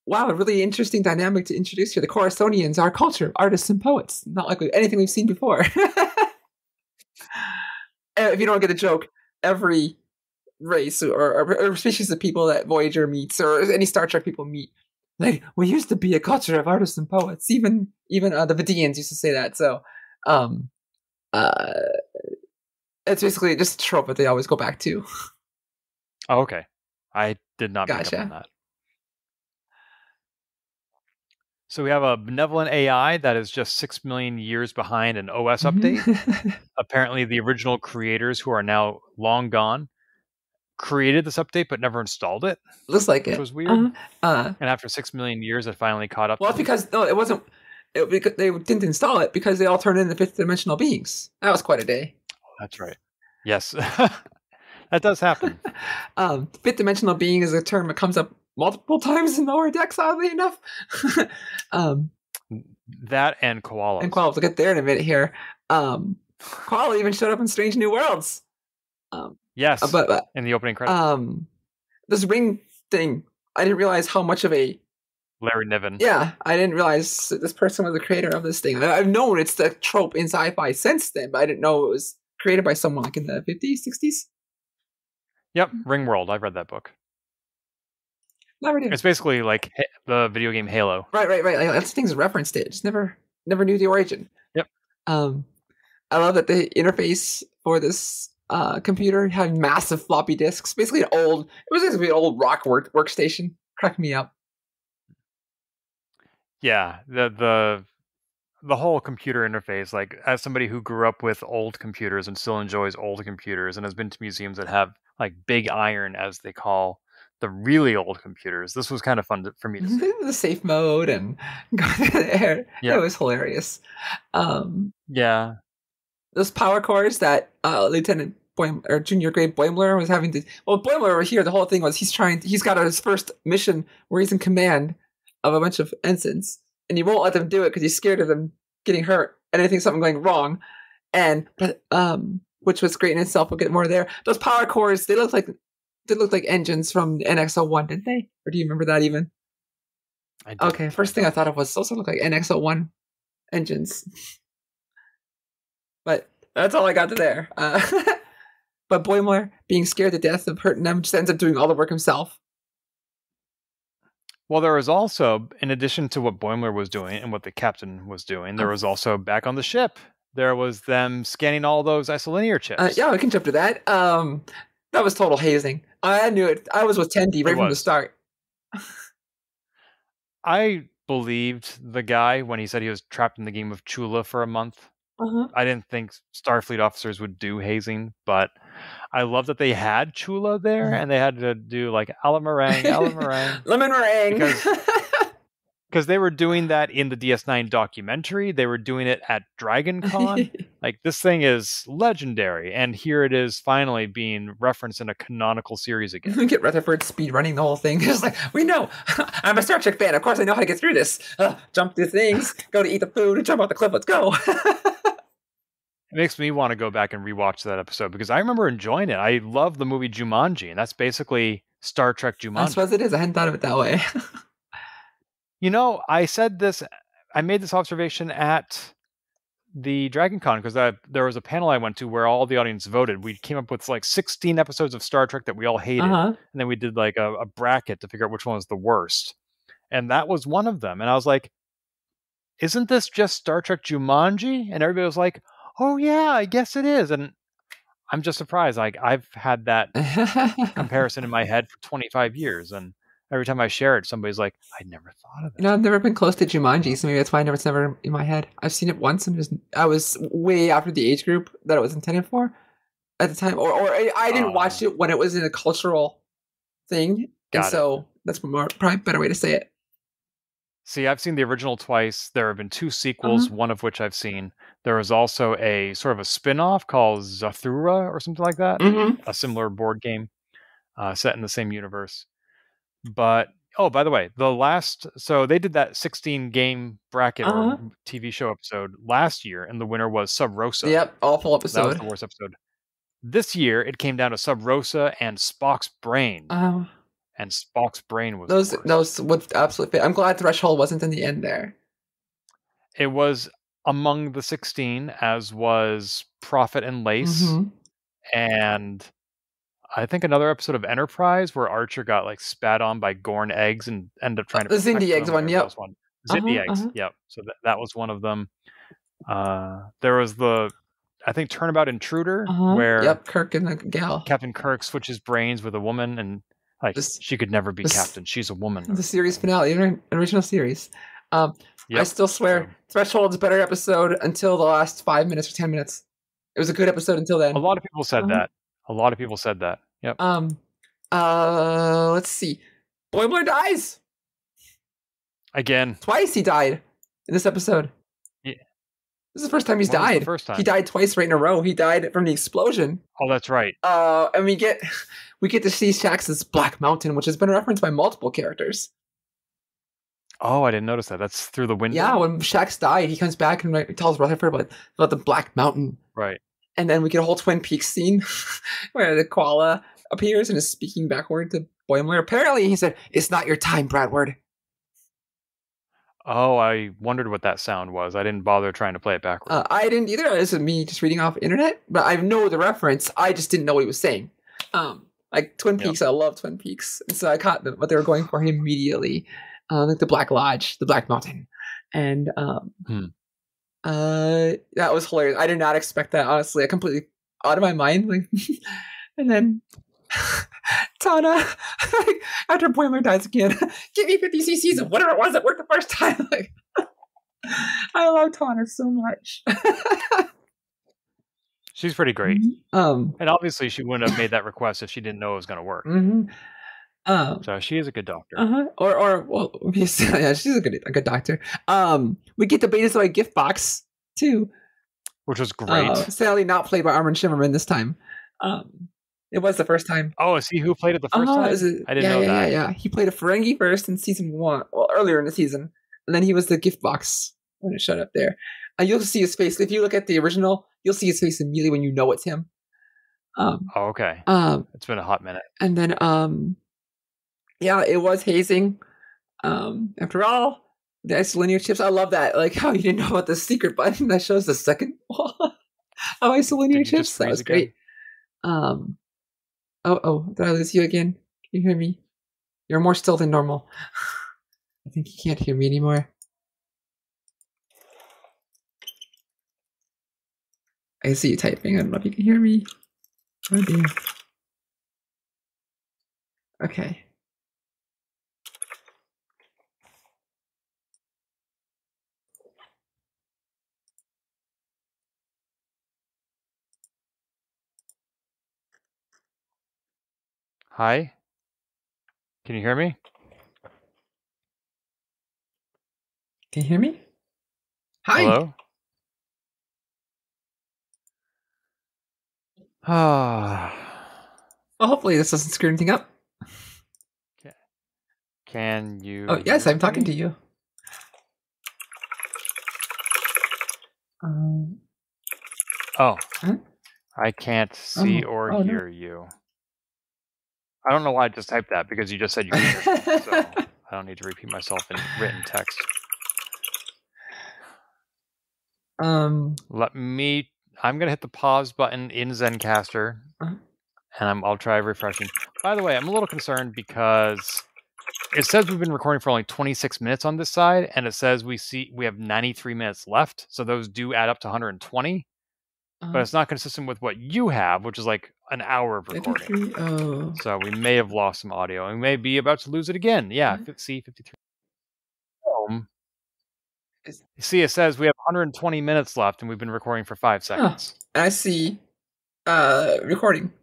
really interesting dynamic to introduce here. The Coruscanians, our culture, artists and poets. Not like anything we've seen before. If you don't get the joke, every race or species of people that Voyager meets or any Star Trek people meet, like, we used to be a culture of artists and poets. Even the Vidians used to say that. So it's basically just a trope that they always go back to. Oh, okay. I did not pick up on that. So we have a benevolent AI that is just 6 million years behind an OS update. Apparently the original creators, who are now long gone, created this update but never installed it. Looks like which was weird. And after 6 million years, it finally caught up. Well, because it wasn't. Because they didn't install it because they all turned into fifth dimensional beings. That was quite a day. That's right. Yes, that does happen. Fifth dimensional being is a term that comes up multiple times in Lower Decks, oddly enough. That and koalas. And koalas. We'll get there in a minute here. Koala even showed up in Strange New Worlds. Yes, but in the opening credits. This ring thing, I didn't realize how much of a Larry Niven. Yeah, I didn't realize this person was the creator of this thing. I've known it's the trope in sci-fi since then, but I didn't know it was created by someone like in the 50s, 60s. Yep, Ringworld. I've read that book. Never did. It's basically like the video game Halo. Right. Like, that's things referenced it. Just never knew the origin. Yep. I love that the interface for this computer had massive floppy disks. Basically it was basically an old rock workstation. Cracked me up. Yeah, the whole computer interface, like as somebody who grew up with old computers and still enjoys old computers and has been to museums that have like big iron, as they call the really old computers, this was kind of fun for me to see. The safe mode and go there. Yeah. It was hilarious. Yeah. Those power cores that Lieutenant Boim or Junior Grade Boimler was having to. Well, Boimler here, the whole thing was he's got his first mission where he's in command of a bunch of ensigns, and he won't let them do it because he's scared of them getting hurt and anything something going wrong. But which was great in itself. We'll get more there. Those power cores, they look like engines from NX-01, didn't they? Or do you remember that even? I don't. Okay, first thing I thought of was also look like NX-01 engines. But that's all I got to there. But Boimler, being scared to death of hurting them, just ends up doing all the work himself. Well, there was also, in addition to what Boimler was doing and what the captain was doing, there was also back on the ship, there was them scanning all those isolinear chips. Yeah, we can jump to that. That was total hazing. I knew it. I was with Tendi right from the start. I believed the guy when he said he was trapped in the game of Chula for a month. I didn't think Starfleet officers would do hazing, but I love that they had Chula there and they had to do like a la meringue, lemon meringue. because they were doing that in the DS9 documentary. They were doing it at Dragon Con. Like, this thing is legendary, and here it is finally being referenced in a canonical series again. Get Rutherford speed running the whole thing. Just like, we know. I'm a Star Trek fan. Of course I know how to get through this. Jump through things, go to eat the food, jump off the cliff, let's go. It makes me want to go back and rewatch that episode because I remember enjoying it. I love the movie Jumanji, and that's basically Star Trek Jumanji. I suppose it is. I hadn't thought of it that way. You know, I made this observation at the Dragon Con because there was a panel I went to where all the audience voted. We came up with like 16 episodes of Star Trek that we all hated. And then we did like a bracket to figure out which one was the worst. And that was one of them. And I was like, isn't this just Star Trek Jumanji? And everybody was like, oh yeah, I guess it is. And I'm just surprised. Like, I've had that comparison in my head for 25 years. And every time I share it, somebody's like, I never thought of it. You know, I've never been close to Jumanji, so maybe that's why it's never in my head. I've seen it once, and I was way after the age group that it was intended for at the time. Or I didn't watch it when it was in a cultural thing. And so that's probably a better way to say it. See, I've seen the original twice. There have been 2 sequels, one of which I've seen. There was also a sort of a spin-off called Zathura or something like that. A similar board game set in the same universe. But, oh, by the way, so they did that 16 game bracket or TV show episode last year, and the winner was Sub Rosa. Yep, awful episode. That was the worst episode. This year, it came down to Sub Rosa and Spock's brain. And Spock's brain was those would absolutely fit. I'm glad Threshold wasn't in the end there. It was among the 16, as was Prophet and Lace, and I think another episode of Enterprise where Archer got like spat on by Gorn eggs and ended up trying to the Zindi eggs one. Yep, Zindi eggs. Yep. So that was one of them. There was I think Turnabout Intruder where Kirk and the gal. Captain Kirk switches brains with a woman and. Like, she could never be captain. She's a woman. The series finale, original series. I still swear, Threshold's a better episode until the last 5 minutes or 10 minutes. It was a good episode until then. A lot of people said that. A lot of people said that. Yep. Let's see. Boimler dies. Again. Twice he died in this episode. Yeah. This is the first time he's died. The first time? He died twice right in a row. He died from the explosion. Oh, that's right. And we get to see Shax's Black Mountain, which has been referenced by multiple characters. Oh, I didn't notice that. That's through the window? Yeah, when Shax died, he comes back and tells Rutherford about the Black Mountain. Right. And then we get a whole Twin Peaks scene where the koala appears and is speaking backward to Boimler. Apparently, he said, "It's not your time, Bradward." Oh, I wondered what that sound was. I didn't bother trying to play it backwards. I didn't either. This is me just reading off internet, but I know the reference. I just didn't know what he was saying. Like Twin Peaks, I love Twin Peaks, and so I caught what they were going for immediately. Like the Black Lodge, the Black Mountain, and that was hilarious. I did not expect that. Honestly, I completely out of my mind. Like, and then Tana, after Boimler dies again, give me 50 cc's of whatever it was that worked the first time. Like, I love Tana so much. She's pretty great. And obviously she wouldn't have made that request if she didn't know it was going to work. So she is a good doctor. Well, yeah, she's a good doctor. We get the Betazoid gift box too, which was great. Sadly, not played by Armin Shimmerman this time. It was the first time. Oh, is he who played it the first time? I didn't know that. Yeah. He played a Ferengi first in season 1, well, earlier in the season, and then he was the gift box when it showed up there. You'll see his face if you look at the original. You'll see his face immediately when you know it's him. Okay. It's been a hot minute. And then, yeah, it was hazing. After all, the isolinear chips. I love that. Like how you didn't know about the secret button that shows the second wall of isolinear chips. That was great. Oh, did I lose you again? Can you hear me? You're more still than normal. I think you can't hear me anymore. I see you typing. I don't know if you can hear me. Oh dear. Okay. Hi? Can you hear me? Can you hear me? Hi. Hello? Ah. Well, hopefully this doesn't screw anything up. Can you? Oh, yes, hear I'm talking me? to you. Oh, Huh? I can't see or no. hear you. I don't know why I just typed that, because you just said you could hear me, so I don't need to repeat myself in written text. I'm gonna hit the pause button in Zencaster, and I'll try refreshing. By the way, I'm a little concerned because it says we've been recording for only 26 minutes on this side, and it says we have 93 minutes left, so those do add up to 120. But it's not consistent with what you have, which is like an hour of recording. 53. Oh. So we may have lost some audio, and we may be about to lose it again. Yeah, see, 53. See, it says we have 120 minutes left, and we've been recording for 5 seconds. I see. Recording.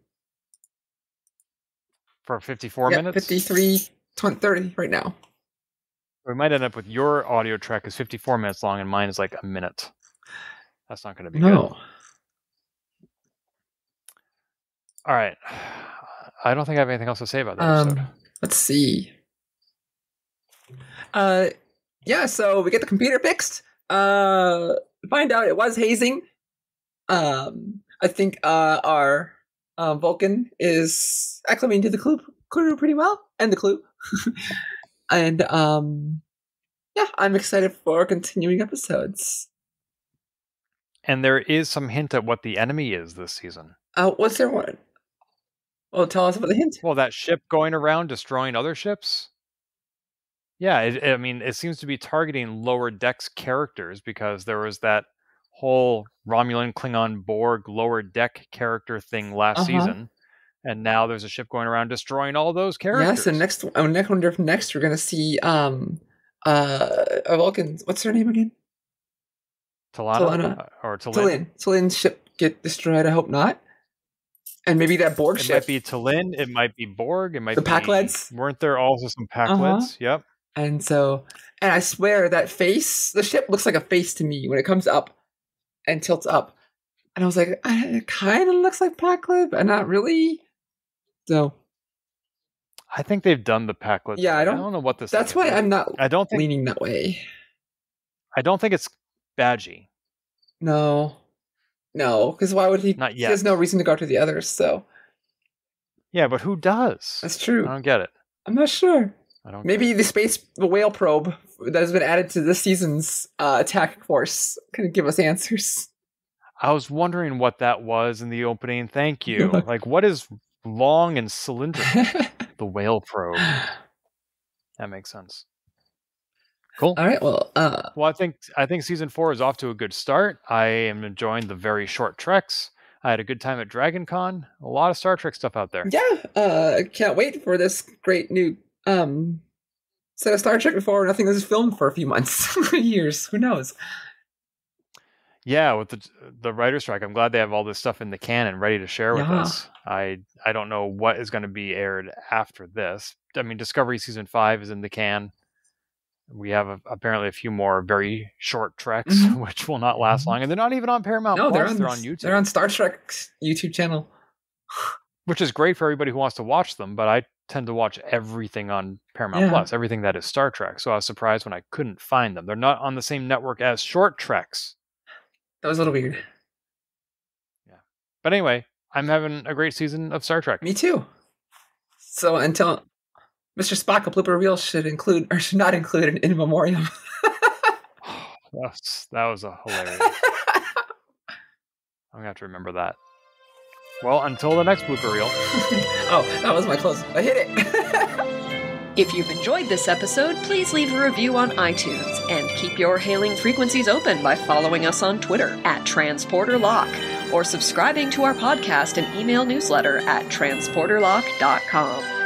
For 54 minutes? 53, 30 right now. We might end up with your audio track is 54 minutes long, and mine is like a minute. That's not going to be good. All right. I don't think I have anything else to say about that episode. Let's see. Yeah, so we get the computer fixed. Find out it was hazing. I think our Vulcan is acclimating to the crew pretty well, and the clue. And yeah, I'm excited for continuing episodes. And there is some hint at what the enemy is this season. What's there one? Well, tell us about the hint. Well, that ship going around destroying other ships. Yeah, it seems to be targeting lower decks characters, because there was that whole Romulan, Klingon, Borg lower deck character thing last season, and now there's a ship going around destroying all those characters. Yes, and next we're gonna see a Vulcan. What's her name again? Talana or Talin. Talin's ship get destroyed. I hope not. And maybe that Borg ship. It might be Talin. It might be Borg. It might be the Pakleds. Weren't there also some Pakleds? Yep. And I swear that face, the ship looks like a face to me when it comes up and tilts up. And I was like, it kind of looks like Pakled, but not really. So I think they've done the Pakled. Yeah, I don't know what this. That's is. why I'm not. I don't think leaning that way. I don't think it's Badgie. No, because why would he? Not yet. He has no reason to go to the others. So yeah, but who does? That's true. I don't get it. I'm not sure. Maybe the whale probe that has been added to this season's attack force can give us answers. I was wondering what that was in the opening. Thank you. Like, what is long and cylindrical? The whale probe. That makes sense. Cool. All right. Well, I think season 4 is off to a good start. I am enjoying the very short treks. I had a good time at Dragon Con. A lot of Star Trek stuff out there. Yeah. Can't wait for this great new set of Star Trek before nothing was filmed for a few months, years. Who knows? Yeah, with the writer's strike, I'm glad they have all this stuff in the can and ready to share with us. I don't know what is going to be aired after this. I mean, Discovery Season 5 is in the can. We have apparently a few more very short treks, which will not last long. And they're not even on Paramount Plus. They're on YouTube. They're on Star Trek's YouTube channel. Which is great for everybody who wants to watch them, but I tend to watch everything on Paramount Plus, everything that is Star Trek. So I was surprised when I couldn't find them. They're not on the same network as short treks. That was a little weird. Yeah. But anyway, I'm having a great season of Star Trek. Me too. So until Mr. Spock, a blooper reel should not include an in memoriam. That was a hilarious. I'm going to have to remember that. Well, until the next blooper reel. Oh, that was my close. I hit it. If you've enjoyed this episode, please leave a review on iTunes and keep your hailing frequencies open by following us on Twitter @TransporterLock or subscribing to our podcast and email newsletter at transporterlock.com.